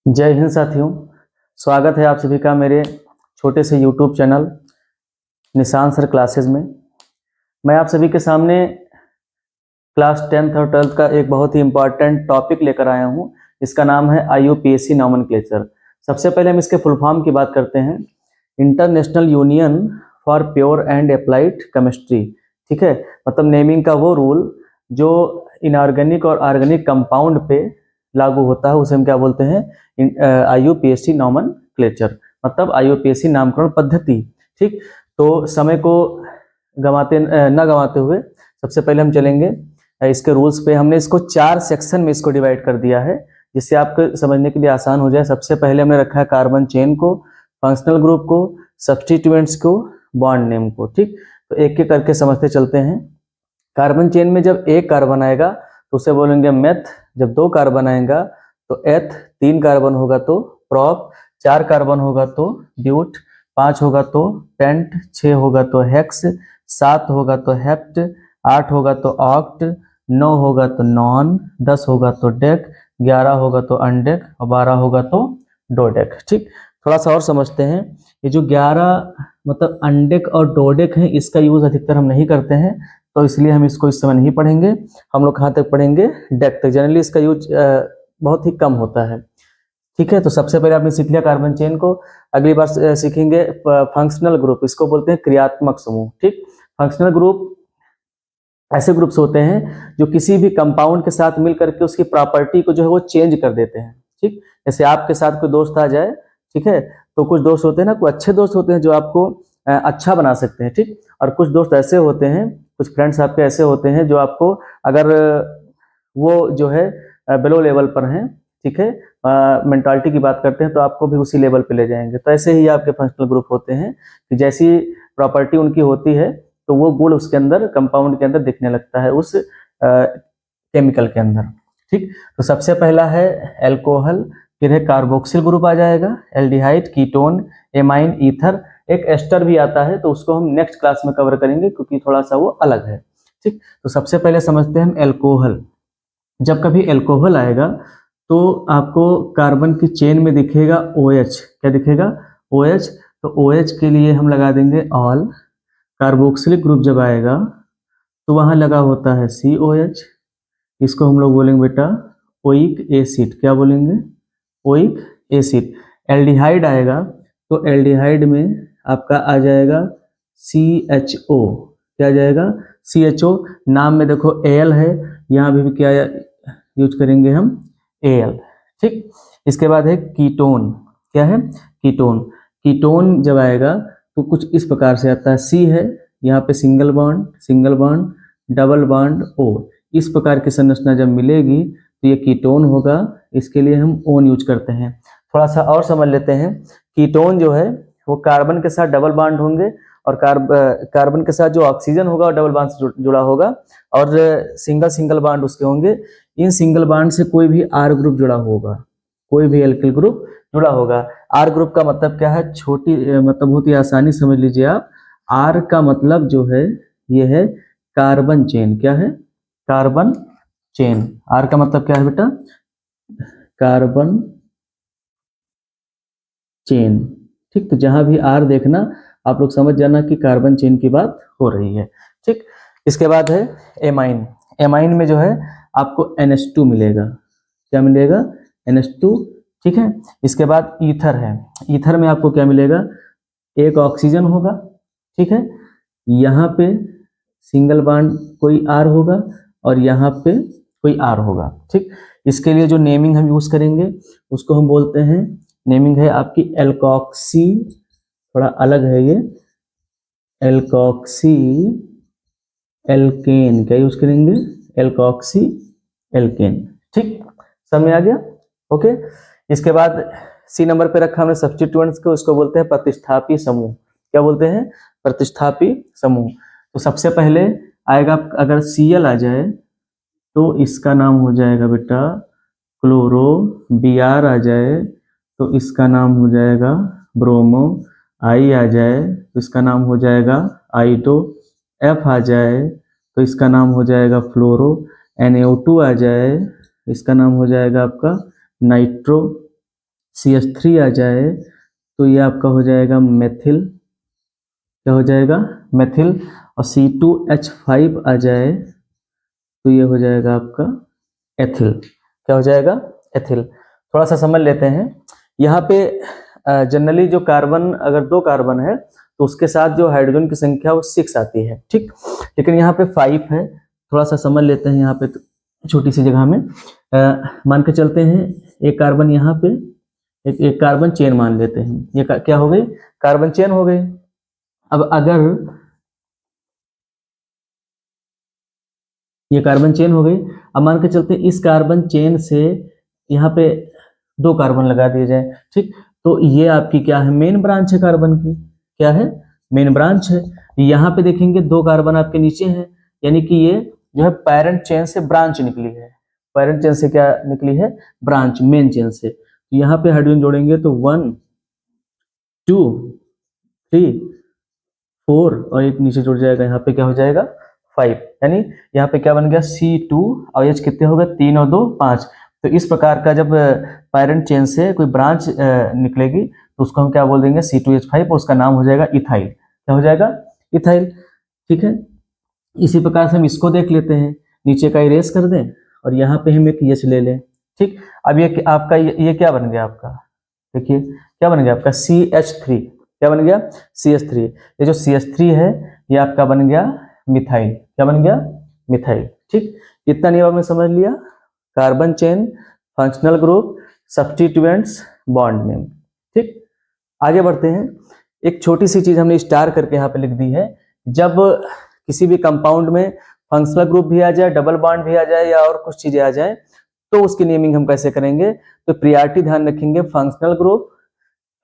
जय हिंद साथियों। स्वागत है आप सभी का मेरे छोटे से यूट्यूब चैनल निशान सर क्लासेस में। मैं आप सभी के सामने क्लास 10th और 12th का एक बहुत ही इम्पॉर्टेंट टॉपिक लेकर आया हूं। इसका नाम है IUPAC नॉमेनक्लेचर। सबसे पहले हम इसके फुल फॉर्म की बात करते हैं। International union for pure and applied chemistry. ठीक है, मतलब नेमिंग का वो रूल जो इनऑर्गेनिक और ऑर्गेनिक कंपाउंड पे लागू होता है उसे हम क्या बोलते हैं? IUPAC नॉमेनक्लेचर, मतलब IUPAC नामकरण पद्धति। ठीक, तो समय को न गंवाते हुए सबसे पहले हम चलेंगे इसके रूल्स पे। हमने इसको 4 सेक्शन में इसको डिवाइड कर दिया है जिससे आपको समझने के लिए आसान हो जाए। सबसे पहले हमने रखा है कार्बन चेन को, फंक्शनल ग्रुप को, सब्स्टिट्यूएंट्स को, बॉन्ड नेम को। ठीक, तो एक एक करके समझते चलते हैं। कार्बन चेन में जब एक कार्बन आएगा तो उसे बोलेंगे मेथ, जब 2 कार्बन आएगा तो एथ, 3 कार्बन होगा तो प्रोप, 4 कार्बन होगा तो ब्यूट, 5 होगा तो पेंट, 6 होगा तो हेक्स, 7 होगा तो हेप्ट, 8 होगा तो ऑक्ट, 9 होगा तो नॉन, 10 होगा तो डेक, 11 होगा तो अनडेक और 12 होगा तो डोडेक। ठीक, थोड़ा सा और समझते हैं। ये जो 11 मतलब अनडेक और डोडेक है, इसका यूज अधिकतर हम नहीं करते हैं, तो इसलिए हम इसको इस समय नहीं पढ़ेंगे। हम लोग कहाँ तक पढ़ेंगे? डेक तक। जनरली इसका यूज बहुत ही कम होता है। ठीक है, तो सबसे पहले आपने सीख लिया कार्बन चेन को। अगली बार सीखेंगे फंक्शनल ग्रुप, इसको बोलते हैं क्रियात्मक समूह। ठीक, फंक्शनल ग्रुप ऐसे ग्रुप्स होते हैं जो किसी भी कंपाउंड के साथ मिल करके उसकी प्रॉपर्टी को जो है वो चेंज कर देते हैं। ठीक, जैसे आपके साथ कोई दोस्त आ जाए, ठीक है, तो कुछ दोस्त होते हैं ना, कुछ अच्छे दोस्त होते हैं जो आपको अच्छा बना सकते हैं। ठीक, और कुछ दोस्त ऐसे होते हैं, कुछ फ्रेंड्स आपके ऐसे होते हैं जो आपको अगर वो जो है बिलो लेवल पर हैं, ठीक है, मेंटालिटी की बात करते हैं तो आपको भी उसी लेवल पे ले जाएंगे। तो ऐसे ही आपके फंक्शनल ग्रुप होते हैं कि जैसी प्रॉपर्टी उनकी होती है तो वो गुण उसके अंदर कंपाउंड के अंदर दिखने लगता है उस केमिकल के अंदर। ठीक, तो सबसे पहला है एल्कोहल, फिर है कार्बोक्सिल ग्रुप आ जाएगा, एल्डिहाइड, कीटोन, एमाइन, ईथर, एक एस्टर भी आता है तो उसको हम नेक्स्ट क्लास में कवर करेंगे क्योंकि थोड़ा सा वो अलग है। ठीक, तो सबसे पहले समझते हैं हम एल्कोहल। जब कभी एल्कोहल आएगा तो आपको कार्बन की चेन में दिखेगा OH। क्या दिखेगा? OH। तो OH के लिए हम लगा देंगे ऑल। कार्बोक्सिलिक ग्रुप जब आएगा तो वहां लगा होता है COH, इसको हम लोग बोलेंगे बेटा ओइक एसिड। क्या बोलेंगे? Oic acid. एल्डिहाइड आएगा तो एल्डिहाइड में आपका आ जाएगा CHO। क्या आ जाएगा? CHO। नाम में देखो Al है, यहाँ भी क्या यूज करेंगे हम? Al। ठीक, इसके बाद है कीटोन। क्या है? कीटोन। कीटोन जब आएगा तो कुछ इस प्रकार से आता है, C है, यहाँ पे single bond, double bond O। इस प्रकार की संरचना जब मिलेगी तो ये कीटोन होगा। इसके लिए हम ओन यूज करते हैं। थोड़ा सा और समझ लेते हैं। कीटोन जो है वो कार्बन के साथ डबल बॉन्ड होंगे और कार्बन के साथ जो ऑक्सीजन होगा वो डबल बॉन्ड से जुड़ा होगा और सिंगल बॉन्ड उसके होंगे। इन सिंगल बॉन्ड से कोई भी R ग्रुप जुड़ा होगा, कोई भी एल्किल ग्रुप जुड़ा होगा। R ग्रुप का मतलब क्या है? छोटी मतलब बहुत ही आसानी समझ लीजिए आप। R का मतलब जो है ये है कार्बन चेन। क्या है? Carbon chain. R का मतलब क्या है बेटा? Carbon chain. ठीक, तो जहां भी R देखना आप लोग समझ जाना कि कार्बन चेन की बात हो रही है। ठीक, इसके बाद है एमाइन। एमाइन में जो है आपको NH2 मिलेगा। क्या मिलेगा? NH2। ठीक है, इसके बाद ईथर है। ईथर में आपको क्या मिलेगा? एक ऑक्सीजन होगा। ठीक है, यहाँ पे सिंगल बॉन्ड कोई R होगा और यहाँ पे कोई R होगा। ठीक, इसके लिए जो नेमिंग हम यूज करेंगे उसको हम बोलते हैं, नेमिंग है आपकी एल्कॉक्सी, थोड़ा अलग है ये, एल्कॉक्सी एल्केन। क्या यूज करेंगे? Alkoxy alkane. ठीक, समझ में आ गया? ओके, इसके बाद C नंबर पे रखा हमने सब्स्टिट्यूएंट्स को, उसको बोलते हैं प्रतिस्थापी समूह। क्या बोलते हैं? प्रतिस्थापी समूह। तो सबसे पहले आएगा, अगर Cl आ जाए तो इसका नाम हो जाएगा बेटा क्लोरो। Br आ जाए तो इसका नाम हो जाएगा ब्रोमो। I आ जाए तो इसका नाम हो जाएगा आइडो। F आ जाए तो इसका नाम हो जाएगा फ्लोरो। NO2 आ जाए इसका नाम हो जाएगा आपका नाइट्रो। CH3 आ जाए तो ये आपका हो जाएगा मेथिल, क्या हो जाएगा मेथिल। और C2H5 आ जाए तो ये हो जाएगा आपका एथिल, क्या हो जाएगा एथिल। थोड़ा सा समझ लेते हैं। यहाँ पे जनरली जो कार्बन, अगर 2 कार्बन है तो उसके साथ जो हाइड्रोजन की संख्या वो 6 आती है, ठीक। लेकिन यहाँ पे 5 है, थोड़ा सा समझ लेते हैं। यहाँ पे छोटी सी जगह में मान के चलते हैं एक कार्बन, यहाँ पे एक कार्बन चेन मान लेते हैं। ये क्या हो गई, कार्बन चेन हो गई। अब अगर ये कार्बन चेन हो गई, अब मान के चलते इस कार्बन चेन से यहाँ पे 2 कार्बन लगा दिए जाए, ठीक। तो ये आपकी क्या है, मेन ब्रांच है कार्बन की, क्या है, मेन ब्रांच है। यहाँ पे देखेंगे 2 कार्बन आपके नीचे हैं, यानी कि ये जो है पैरेंट चेन से ब्रांच निकली है। पैरेंट चेन से क्या निकली है, ब्रांच, मेन चेन से। यहाँ पे हाइड्रोजन जोड़ेंगे तो 1 2 3 4 और एक नीचे जुड़ जाएगा, यहाँ पे क्या हो जाएगा 5, यानी यहाँ पे क्या बन गया C2 और H कितने हो गए, 3 और 2 5। तो इस प्रकार का जब पैरेंट चेन से कोई ब्रांच निकलेगी तो उसको हम क्या बोल देंगे, C2H5, और उसका नाम हो जाएगा इथाइल, क्या हो जाएगा इथाइल, ठीक है। इसी प्रकार से हम इसको देख लेते हैं, नीचे का इरेज कर दें और यहाँ पे हम एक H ले लें, ठीक। अब ये आपका ये क्या बन गया आपका, देखिए क्या बन गया आपका CH3, क्या बन गया CH3। ये जो CH3 है ये आपका बन गया मिथाइल, क्या बन गया मिथाइल, ठीक। इतना नियम आपने समझ लिया, carbon chain, functional group, substituents, bond name, ठीक। आगे बढ़ते हैं। एक छोटी सी चीज हमने स्टार करके यहाँ पे लिख दी है, जब किसी भी कंपाउंड में फंक्शनल ग्रुप भी आ जाए, डबल बॉन्ड भी आ जाए या और कुछ चीजें आ जाए तो उसकी नेमिंग हम कैसे करेंगे, तो प्रियॉरिटी ध्यान रखेंगे, फंक्शनल ग्रुप,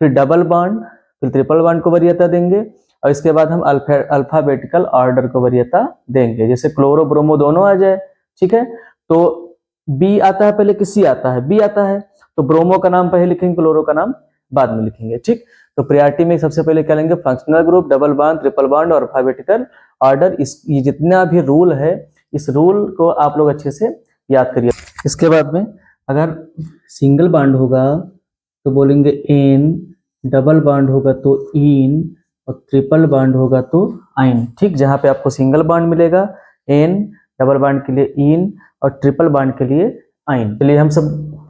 फिर डबल बॉन्ड, फिर ट्रिपल बॉन्ड को वरीयता देंगे और इसके बाद हम अल्फाबेटिकल ऑर्डर को वरीयता देंगे। जैसे क्लोरो ब्रोमो दोनों आ जाए, ठीक है, तो बी आता है पहले कि सी आता है, बी आता है, तो ब्रोमो का नाम पहले लिखेंगे, क्लोरो का नाम बाद में लिखेंगे, ठीक। तो प्रायोरिटी में सबसे पहले क्या लेंगे, functional group, double bond, triple bond और अल्फाबेटिकल ऑर्डर। इस ये जितना भी रूल है, इस रूल को आप लोग अच्छे से याद करिए। इसके बाद में अगर सिंगल बॉन्ड होगा तो बोलेंगे एन, डबल बॉन्ड होगा तो इन और ट्रिपल बॉन्ड होगा तो आइन, ठीक। जहां पे आपको सिंगल बॉन्ड मिलेगा एन, डबल बॉन्ड के लिए इन और ट्रिपल बॉन्ड के लिए आइन। चलिए हम सब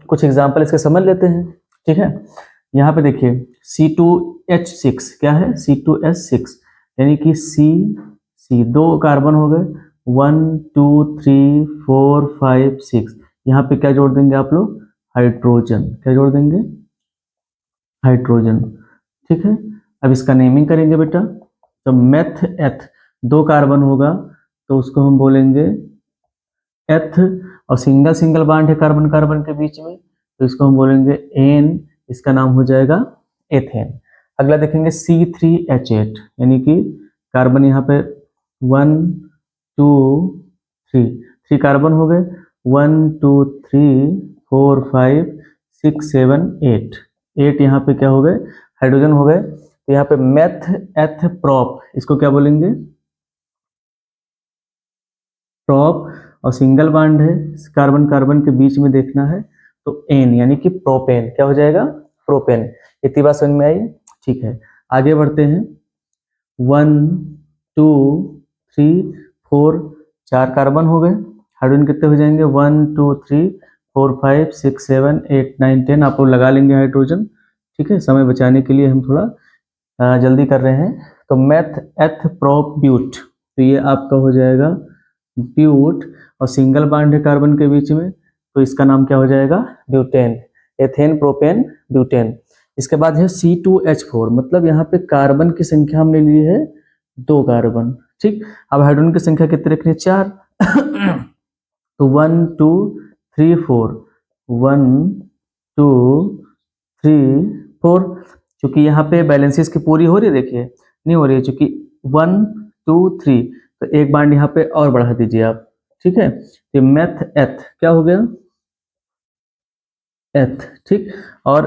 कुछ एग्जांपल इसके समझ लेते हैं, ठीक है। यहाँ पे देखिए C2H6 क्या है, C2H6 यानी कि C 2 कार्बन हो गए, 1 2 3 4 5 6। यहाँ पे क्या जोड़ देंगे आप लोग, हाइड्रोजन, क्या जोड़ देंगे, हाइड्रोजन, ठीक है। अब इसका नेमिंग करेंगे बेटा, तो मेथ एथ 2 कार्बन होगा तो उसको हम बोलेंगे एथ, और सिंगल सिंगल बॉन्ड है कार्बन कार्बन के बीच में तो इसको हम बोलेंगे एन, इसका नाम हो जाएगा एथेन। अगला देखेंगे C3H8 यानी कि कार्बन यहाँ पे 1 2 3 कार्बन हो गए, 1 2 3 4 5 6 7 8 यहाँ पे क्या हो गए, हाइड्रोजन हो गए। तो यहाँ पे मेथ एथ प्रोप, इसको क्या बोलेंगे, प्रोप, और सिंगल बॉन्ड है कार्बन कार्बन के बीच में देखना है तो एन यानी कि प्रोपेन, क्या हो जाएगा प्रोपेन। इतनी बात समझ में आई, ठीक है। आगे बढ़ते हैं, 1 2 3 4 4 कार्बन हो गए, हाइड्रोजन कितने हो जाएंगे, 1 2 3 4 5 6 7 8 9 10। आप लोग लगा लेंगे हाइड्रोजन, ठीक है, समय बचाने के लिए हम थोड़ा जल्दी कर रहे हैं। तो मेथ एथ प्रोप ब्यूट, तो ये आपका हो जाएगा ब्यूट, और सिंगल बॉन्ड है कार्बन के बीच में तो इसका नाम क्या हो जाएगा, ब्यूटेन, एथेन प्रोपेन ब्यूटेन। इसके बाद है C2H4, मतलब यहाँ पे कार्बन की संख्या हमने ली है 2 कार्बन, ठीक। अब हाइड्रोजन की संख्या कितने रखनी है, 4 तो 1 2 3 4 1 2 3 4। चूंकि यहाँ पे बैलेंसेस की पूरी हो रही है, देखिए नहीं हो रही है, चूंकि 1 2 3 तो एक बार यहाँ पे और बढ़ा दीजिए आप, ठीक है। तो मेथ एथ क्या हो गया, एथ, ठीक। और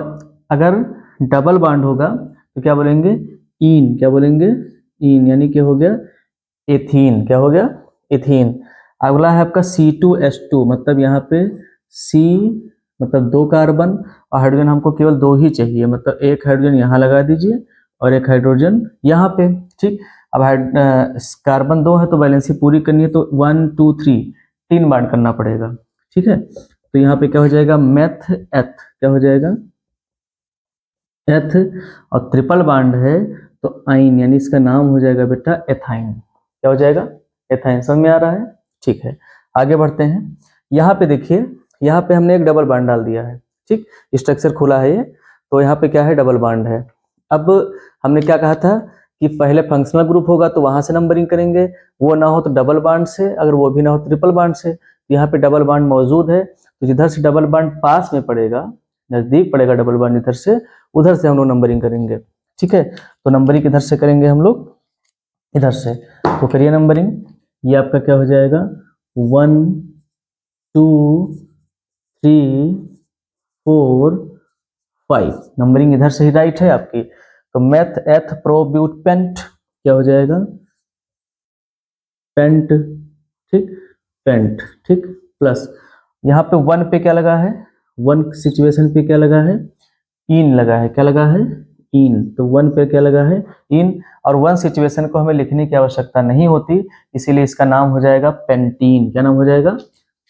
अगर डबल बॉन्ड होगा तो क्या बोलेंगे, इन, क्या बोलेंगे, इन, यानी क्या हो गया एथीन, क्या हो गया एथीन। अगला है आपका C2H2, मतलब यहाँ पे C मतलब 2 कार्बन, और हाइड्रोजन हमको केवल 2 ही चाहिए, मतलब एक हाइड्रोजन यहाँ लगा दीजिए और एक हाइड्रोजन यहाँ पे। ठीक, अब कार्बन 2 है तो वैलेंसी पूरी करनी है, तो 1 2 3 3 बार करना पड़ेगा। ठीक है, तो यहाँ पे क्या हो जाएगा, मेथ एथ, क्या हो जाएगा एथ, और ट्रिपल बॉन्ड है तो आइन, यानी इसका नाम हो जाएगा बेटा एथाइन। क्या हो जाएगा, एथाइन। समझ में आ रहा है? ठीक है, आगे बढ़ते हैं। यहाँ पे देखिए, यहाँ पे हमने एक डबल बॉन्ड डाल दिया है। ठीक, स्ट्रक्चर खुला है ये, तो यहाँ पे क्या है, डबल बॉन्ड है। अब हमने क्या कहा था कि पहले फंक्शनल ग्रुप होगा तो वहां से नंबरिंग करेंगे, वो ना हो तो डबल बॉन्ड से, अगर वो भी ना हो तो ट्रिपल बॉन्ड से। यहाँ पे डबल बॉन्ड मौजूद है, तो जिधर से डबल बॉन्ड पास में पड़ेगा, नजदीक पड़ेगा डबल बॉन्ड इधर से, उधर से हम लोग नंबरिंग करेंगे। ठीक है, तो नंबरिंग इधर से करेंगे हम लोग, इधर से। तो करिए नंबरिंग, ये आपका क्या हो जाएगा, 1 2 3 4 5, नंबरिंग इधर से ही राइट है आपकी। तो मेथ एथ प्रोब्यूट पेंट, क्या हो जाएगा, पेंट। ठीक, पेंट। ठीक, प्लस यहाँ पे 1 पे क्या लगा है, 1 सिचुएशन पे क्या लगा है, इन लगा है। क्या लगा है, इन। तो 1 पे क्या लगा है, इन। और 1 सिचुएशन को हमें लिखने की आवश्यकता नहीं होती, इसीलिए इसका नाम हो जाएगा पेंटीन। क्या नाम हो जाएगा,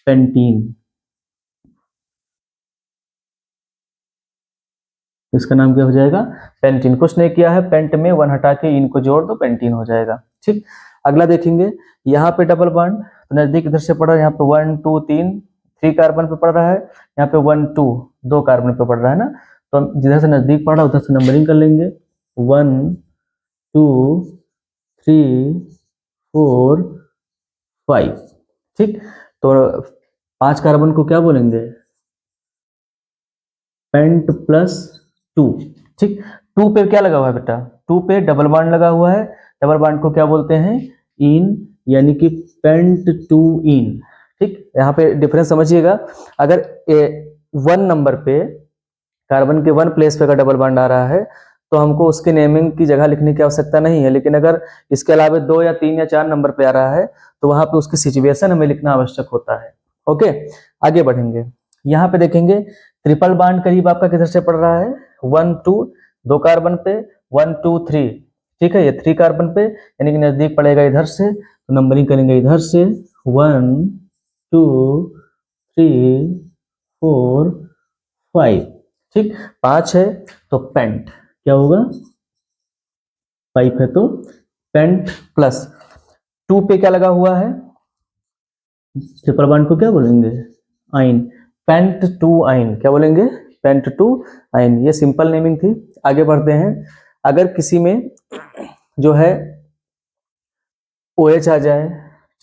पेंटीन। इसका नाम क्या हो जाएगा, पेंटीन। कुछ नहीं किया है, पेंट में 1 हटा के इन को जोड़ दो, पेंटीन हो जाएगा। ठीक, अगला देखेंगे, यहाँ पे डबल बॉन्ड, तो नजदीक इधर से पड़ रहा है, यहाँ पे 1 2 3 कार्बन पे पड़ रहा है, यहाँ पे 1 2 कार्बन पे पड़ रहा है ना, तो हम जिधर से नजदीक पड़ रहा है उधर से नंबरिंग कर लेंगे, 1 2 3 4 5। ठीक, तो 5 कार्बन को क्या बोलेंगे, पेंट प्लस 2। ठीक, 2 पे क्या लगा हुआ है बेटा, 2 पे डबल बॉन्ड लगा हुआ है, डबल बॉन्ड को क्या बोलते हैं, इन, यानी कि पेंट 2 इन। ठीक, यहाँ पे डिफरेंस समझिएगा, अगर 1 नंबर पे कार्बन के 1 प्लेस पे अगर डबल बॉन्ड आ रहा है तो हमको उसके नेमिंग की जगह लिखने की आवश्यकता नहीं है, लेकिन अगर इसके अलावा 2 या 3 या 4 नंबर पे आ रहा है तो वहां पे उसकी सिचुएशन हमें लिखना आवश्यक होता है। ओके, आगे बढ़ेंगे। यहाँ पे देखेंगे, ट्रिपल बॉन्ड करीब आपका किधर से पड़ रहा है, 1 2, 2 कार्बन पे 1 2 3। ठीक है, ये 3 कार्बन पे, यानी कि नजदीक पड़ेगा इधर से, तो नंबरिंग करेंगे इधर से, 1 2 3 4 5। ठीक, 5 है तो पेंट, क्या होगा, 5 है तो पेंट प्लस 2 पे क्या लगा हुआ है, ट्रिपल बॉन्ड को क्या बोलेंगे, आइन, पेंट 2 आइन। क्या बोलेंगे, पेंट 2 आइन। ये सिंपल नेमिंग थी। आगे बढ़ते हैं, अगर किसी में जो है OH आ जाए,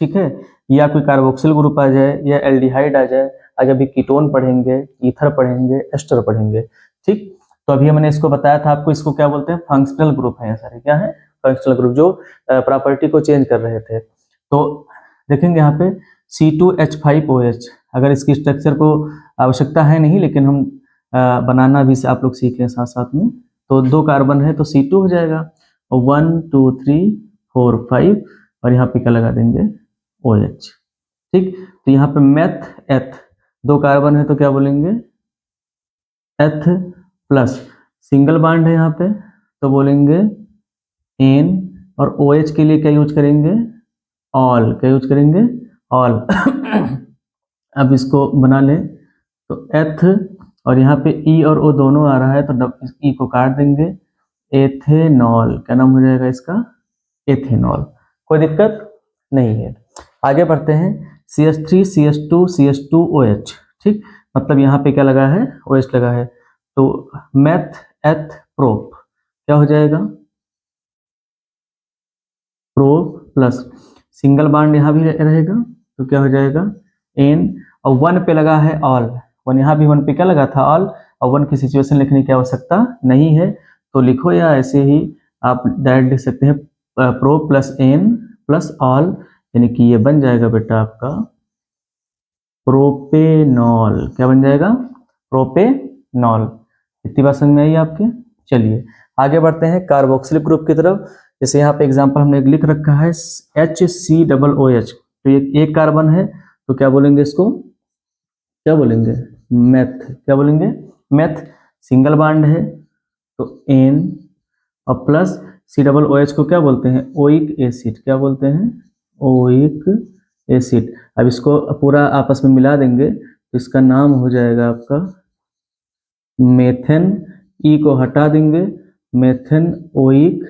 ठीक है, या कोई कार्बोक्सिल ग्रुप आ जाए, या एल्डिहाइड आ जाए, आगे अभी कीटोन पढ़ेंगे, ईथर पढ़ेंगे, एस्टर पढ़ेंगे। ठीक, तो अभी मैंने इसको बताया था आपको, इसको क्या बोलते हैं, फंक्शनल ग्रुप है सारे। क्या है, फंक्शनल ग्रुप, जो प्रॉपर्टी को चेंज कर रहे थे। तो देखेंगे यहाँ पे C2H5OH, अगर इसकी स्ट्रक्चर को आवश्यकता है नहीं, लेकिन हम बनाना भी आप लोग सीख लें साथ साथ में, तो 2 कार्बन है तो C2 हो जाएगा, और 1 2 3 4 5, और यहाँ पे क्या लगा देंगे, OH। ठीक, तो यहाँ पे मेथ एथ, 2 कार्बन है तो क्या बोलेंगे, एथ प्लस, सिंगल बॉन्ड है यहाँ पे तो बोलेंगे एन, और OH के लिए क्या यूज करेंगे, ऑल। क्या यूज करेंगे, ऑल। अब इसको बना ले, तो एथ, और यहाँ पे ई और ओ दोनों आ रहा है तो ई को काट देंगे, एथेनॉल। क्या नाम हो जाएगा इसका, एथेनॉल। कोई दिक्कत नहीं है। आगे बढ़ते हैं, CH3 CH2 CH2 OH। ठीक, मतलब यहाँ पे क्या लगा है, OH लगा है, तो मेथ एथ प्रोप, क्या हो जाएगा, प्रोप प्लस, सिंगल बॉन्ड यहाँ भी रहेगा तो क्या हो जाएगा, एन, और 1 पे लगा है ऑल, 1 यहाँ भी 1 पे क्या लगा था, ऑल, और 1 की सिचुएशन लिखने की आवश्यकता नहीं है, तो लिखो, या ऐसे ही आप डायरेक्ट लिख सकते हैं, pro plus en plus al, यानी कि ये बन जाएगा बेटा आपका प्रोपेनॉल। क्या बन जाएगा, प्रोपेनॉल। इतनी बात समझ में आई आपके। चलिए आगे बढ़ते हैं कार्बोक्सिल ग्रुप की तरफ। जैसे यहाँ पे एग्जांपल हमने लिख रखा है HCOOH, तो ये एक कार्बन है तो क्या बोलेंगे इसको, क्या बोलेंगे, मेथ, क्या बोलेंगे, मेथ, सिंगल बॉन्ड है तो एन, और plus C double O H को क्या बोलते हैं, ओइक एसिड, क्या बोलते हैं, ओइक एसिड। अब इसको पूरा आपस में मिला देंगे तो इसका नाम हो जाएगा आपका मेथेन, ई को हटा देंगे, मेथेन ओइक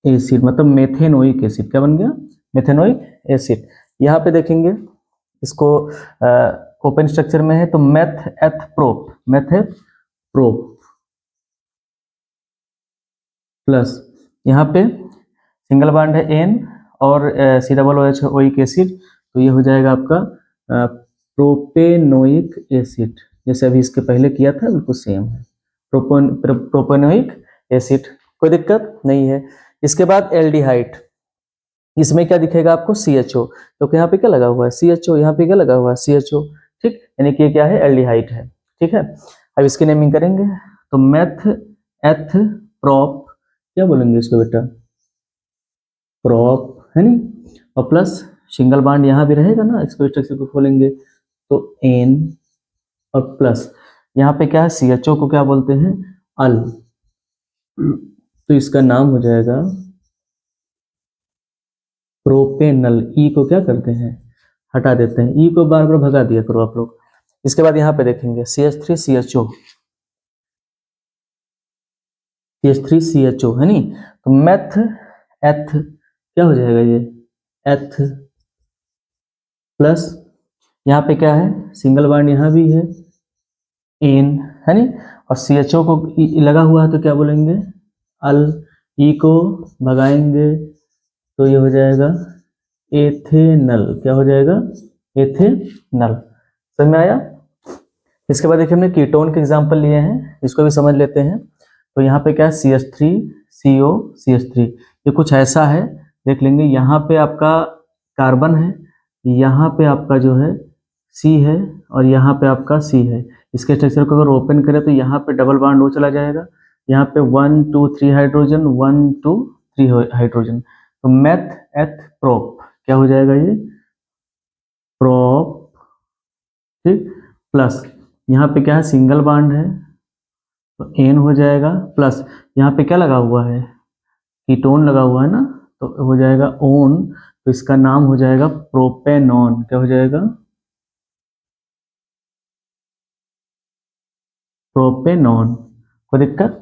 एसिड, मतलब मेथेनोइक एसिड, क्या बन गया, मेथेनोइक एसिड। यहाँ पे देखेंगे इसको ओपन स्ट्रक्चर में है तो meth eth prop, meth eth prop plus यहाँ पे सिंगल बॉन्ड है एन और C double O H oic acid, तो ये हो जाएगा आपका प्रोपेनोइक एसिड, जैसे अभी इसके पहले किया था बिल्कुल सेम है, प्रोपेनोइक एसिड, कोई दिक्कत नहीं है। इसके बाद एल्डिहाइड, इसमें क्या दिखेगा आपको, CHO, तो यहाँ पे क्या लगा हुआ है, CHO, यहाँ पे क्या लगा हुआ है, CHO, ठीक, यानी कि ये क्या है, एल्डिहाइड है, ठीक है। अब इसकी नेमिंग करेंगे तो मेथ एथ प्रोप, क्या बोलेंगे इसको बेटा, प्रोप, है नी, और प्लस सिंगल बॉन्ड यहाँ भी रहेगा ना, इसको स्ट्रक्चर को खोलेंगे तो एन, और प्लस यहाँ पे क्या है, CHO को क्या बोलते हैं, अल, तो इसका नाम हो जाएगा प्रोपेनल, ई को क्या करते हैं, हटा देते हैं, ई को बार बार भगा दिया करो आप लोग। इसके बाद यहाँ पे देखेंगे CH3CHO, CH3CHO है नी, तो मेथ एथ, क्या हो जाएगा ये, एथ, प्लस यहाँ पे क्या है, सिंगल बॉन्ड यहाँ भी है एन, है नी, और CHO को लगा हुआ है तो क्या बोलेंगे, अल, ई को भगाएंगे तो ये हो जाएगा एथेनल, क्या हो जाएगा, एथेनल, समझ में आया। इसके बाद देखिए हमने कीटोन के एग्जांपल लिए हैं, इसको भी समझ लेते हैं। तो यहाँ पे क्या है, CH3CO CH3, ये कुछ ऐसा है, देख लेंगे, यहाँ पे आपका कार्बन है, यहाँ पे आपका जो है C है, और यहाँ पे आपका C है। इसके स्ट्रक्चर को अगर ओपन करें तो यहाँ पे डबल बॉन्ड हो चला जाएगा, यहाँ पे 1 2 3 हाइड्रोजन, 1 2 3 हाइड्रोजन, तो मेथ एथ प्रोप, क्या हो जाएगा ये, प्रोप, ठीक, प्लस यहाँ पे क्या है, सिंगल बॉन्ड है तो एन हो जाएगा, प्लस यहाँ पे क्या लगा हुआ है, कीटोन लगा हुआ है ना, तो हो जाएगा ओन, तो इसका नाम हो जाएगा प्रोपेनॉन, क्या हो जाएगा, प्रोपेनॉन, कोई दिक्कत,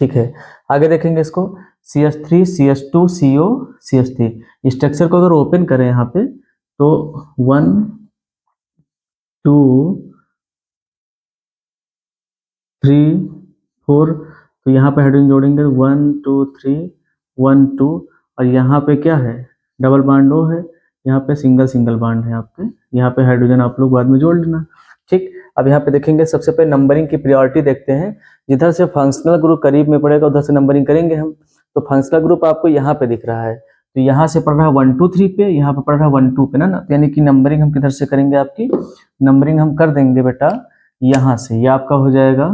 ठीक है। आगे देखेंगे इसको, CH3 CH2 CO CH3, structure को अगर ओपन करें यहाँ पे तो 1 2 3 4, तो यहाँ पे हाइड्रोजन जोड़ेंगे 1 2 3 1 2, और यहाँ पे क्या है, डबल बॉन्ड ओ है, यहाँ पे सिंगल बॉन्ड है आपके, यहाँ पे हाइड्रोजन आप लोग बाद में जोड़ लेना, ठीक। अब यहाँ पे देखेंगे सबसे पहले नंबरिंग की प्रायोरिटी देखते हैं, जिधर से फंक्शनल ग्रुप करीब में पड़ेगा उधर से नंबरिंग करेंगे हम। तो फंक्शनल ग्रुप आपको यहाँ पे दिख रहा है, तो यहाँ से पढ़ रहा है 1 2 3 पे, यहाँ पे पढ़ रहा है 1 2 पे ना, यानी कि नंबरिंग हम किधर से करेंगे, आपकी नंबरिंग हम कर देंगे बेटा यहाँ से, ये आपका हो जाएगा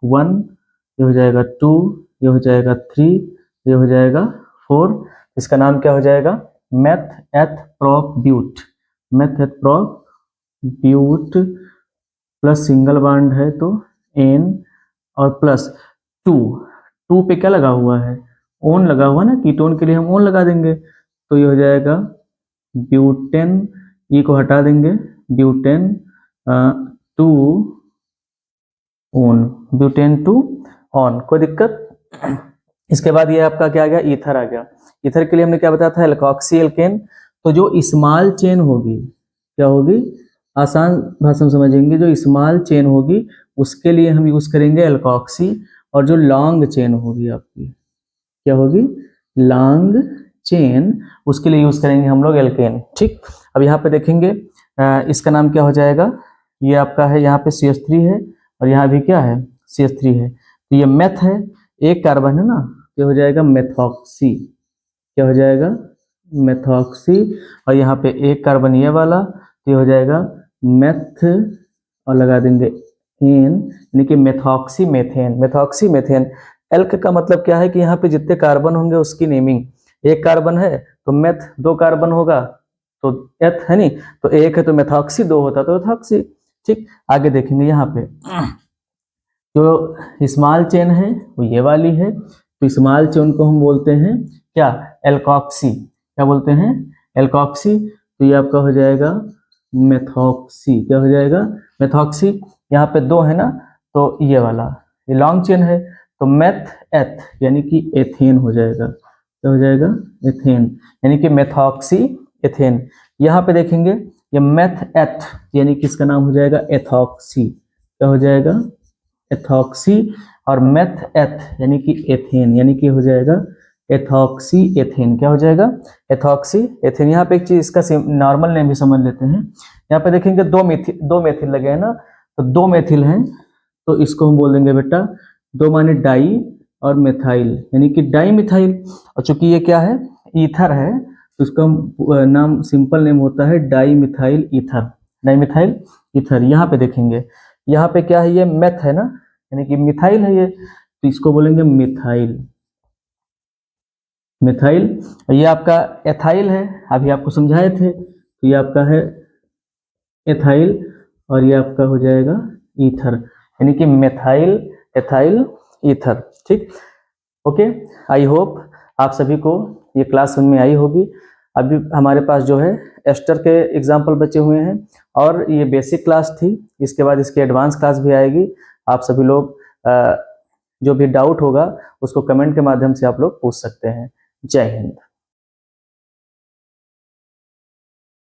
1, ये हो जाएगा 2, ये हो जाएगा 3, ये हो जाएगा 4, इसका नाम क्या हो जाएगा, meth eth prop but, meth eth prop but, plus single bond है तो एन, और प्लस 2, 2 पे क्या लगा हुआ है, ओन लगा हुआ ना, कीटोन के लिए हम ओन लगा देंगे, तो ये हो जाएगा ब्यूटेन, ई को हटा देंगे, ब्यूटेन 2 ओन, ब्यूटेन 2 ऑन, कोई दिक्कत। इसके बाद ये आपका क्या आ गया, ईथर आ गया। ईथर के लिए हमने क्या बताया था, एल्कोक्सी एल्केन, तो जो स्मॉल चेन होगी, क्या होगी, आसान भाषा में समझेंगे, जो स्मॉल चेन होगी उसके लिए हम यूज करेंगे एल्कोक्सी, और जो लॉन्ग चेन होगी आपकी, क्या होगी, लॉन्ग चेन, उसके लिए यूज करेंगे हम लोग एल्केन, ठीक। अब यहाँ पे देखेंगे इसका नाम क्या हो जाएगा, ये आपका है, यहाँ पे CH3 है और यहाँ भी क्या है, CH3 है, तो ये मेथ है, एक कार्बन है ना, ये हो जाएगा मेथॉक्सी, क्या हो जाएगा, मेथॉक्सी, और यहाँ पे एक कार्बन ये वाला, तो ये हो जाएगा मेथ, और लगा देंगे एन, यानी कि methoxy methane, methoxy methane. Elk का मतलब क्या है कि यहाँ पे जितने कार्बन होंगे उसकी नेमिंग, एक कार्बन है तो मेथ, दो कार्बन होगा तो एथ, है नी, तो एक है तो मेथॉक्सी, दो होता तो एथॉक्सी, ठीक, आगे देखेंगे यहाँ पे जो स्मॉल चेन है वो ये वाली है, तो स्मॉल चेन को हम बोलते हैं क्या, एल्कोक्सी। क्या बोलते हैं, एल्कोक्सी। तो ये आपका हो जाएगा मेथॉक्सी। क्या हो जाएगा, मेथॉक्सी। यहाँ पे दो है ना, तो ये वाला ये लॉन्ग चेन है, तो मेथ एथ यानी कि एथेन हो जाएगा। क्या हो जाएगा, एथेन, यानी कि मेथॉक्सी एथेन। यहाँ पे देखेंगे ये मेथ एथ यानी कि इसका नाम हो जाएगा एथॉक्सी। क्या हो जाएगा, एथॉक्सी। और मेथ एथ यानी कि एथेन, यानी कि हो जाएगा एथॉक्सी एथेन। क्या हो जाएगा, एथॉक्सी एथेन। यहाँ पे एक चीज इसका नॉर्मल नेम भी समझ लेते हैं। यहाँ पे देखेंगे दो मेथिल लगे हैं ना, तो दो मेथिल हैं, तो इसको हम बोल देंगे बेटा दो माने डाई और मिथाइल, यानी कि डाई मिथाइल। और चूंकि ये क्या है, ईथर है, तो इसका नाम सिंपल नेम होता है di methyl ether. Di methyl ether. यहाँ पे देखेंगे, यहाँ पे क्या है, ये मेथ है ना, यानी कि मिथाइल है ये, तो इसको बोलेंगे मिथाइल। मिथाइल। ये आपका एथाइल है, अभी आपको समझाए थे, तो ये आपका है एथाइल, और ये आपका हो जाएगा ईथर, यानी कि मेथाइल एथाइल ईथर। ठीक, ओके। आई होप आप सभी को ये क्लास समझ में आई होगी। अभी हमारे पास जो है एस्टर के एग्जाम्पल बचे हुए हैं, और ये बेसिक क्लास थी, इसके बाद इसकी एडवांस क्लास भी आएगी। आप सभी लोग जो भी डाउट होगा उसको कमेंट के माध्यम से आप लोग पूछ सकते हैं। जय हिंद।